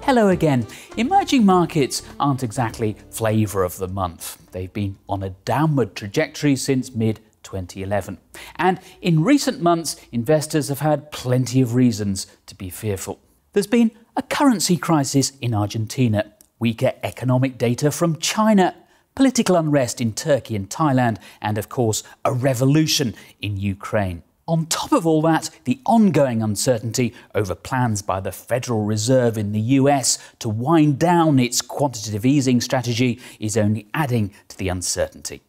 Hello again. Emerging markets aren't exactly flavour of the month. They've been on a downward trajectory since mid-2011. And in recent months, investors have had plenty of reasons to be fearful. There's been a currency crisis in Argentina, weaker economic data from China, political unrest in Turkey and Thailand, and of course, a revolution in Ukraine. On top of all that, the ongoing uncertainty over plans by the Federal Reserve in the US to wind down its quantitative easing strategy is only adding to the uncertainty.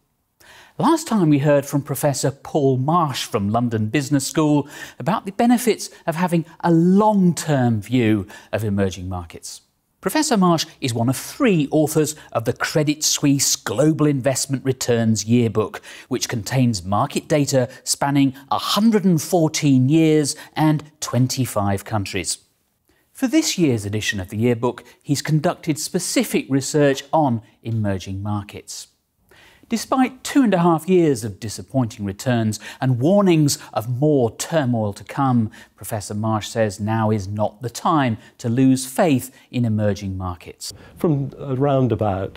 Last time we heard from Professor Paul Marsh from London Business School about the benefits of having a long-term view of emerging markets. Professor Marsh is one of 3 authors of the Credit Suisse Global Investment Returns Yearbook, which contains market data spanning 114 years and 25 countries. For this year's edition of the yearbook, he's conducted specific research on emerging markets. Despite 2.5 years of disappointing returns and warnings of more turmoil to come, Professor Marsh says now is not the time to lose faith in emerging markets. From around about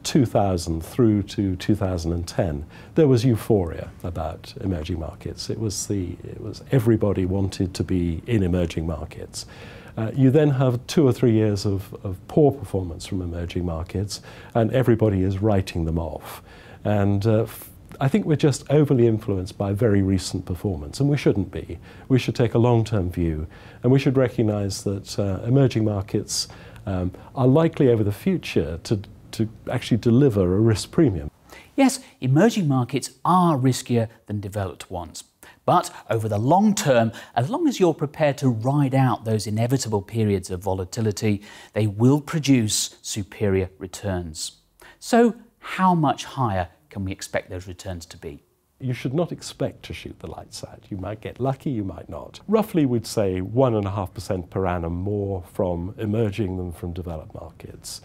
2000 through to 2010, there was euphoria about emerging markets. It was everybody wanted to be in emerging markets. You then have 2 or 3 years of poor performance from emerging markets, and everybody is writing them off. And I think we're just overly influenced by very recent performance, and we shouldn't be. We should take a long-term view, and we should recognise that emerging markets are likely over the future to actually deliver a risk premium. Yes, emerging markets are riskier than developed ones. But over the long term, as long as you're prepared to ride out those inevitable periods of volatility, they will produce superior returns. So, how much higher can we expect those returns to be? You should not expect to shoot the lights out. You might get lucky, you might not. Roughly, we'd say 1.5% per annum more from emerging than from developed markets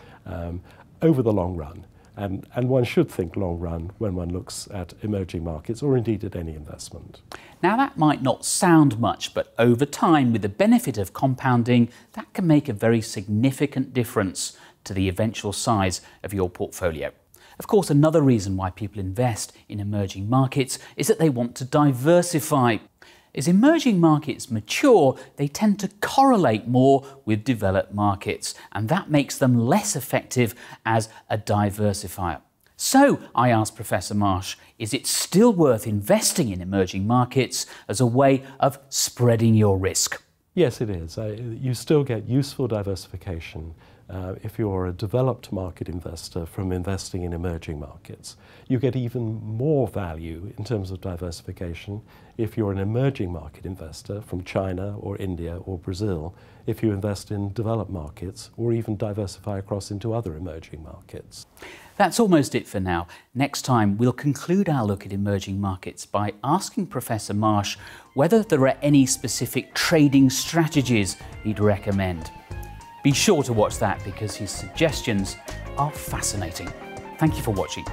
over the long run. And one should think long run when one looks at emerging markets, or indeed at any investment. Now that might not sound much, but over time, with the benefit of compounding, that can make a very significant difference to the eventual size of your portfolio. Of course, another reason why people invest in emerging markets is that they want to diversify. As emerging markets mature, they tend to correlate more with developed markets, and that makes them less effective as a diversifier. So, I asked Professor Marsh, is it still worth investing in emerging markets as a way of spreading your risk? Yes, it is. You still get useful diversification if you're a developed market investor from investing in emerging markets. You get even more value in terms of diversification if you're an emerging market investor from China or India or Brazil, if you invest in developed markets or even diversify across into other emerging markets. That's almost it for now. Next time, we'll conclude our look at emerging markets by asking Professor Marsh whether there are any specific trading strategies he'd recommend. Be sure to watch that because his suggestions are fascinating. Thank you for watching.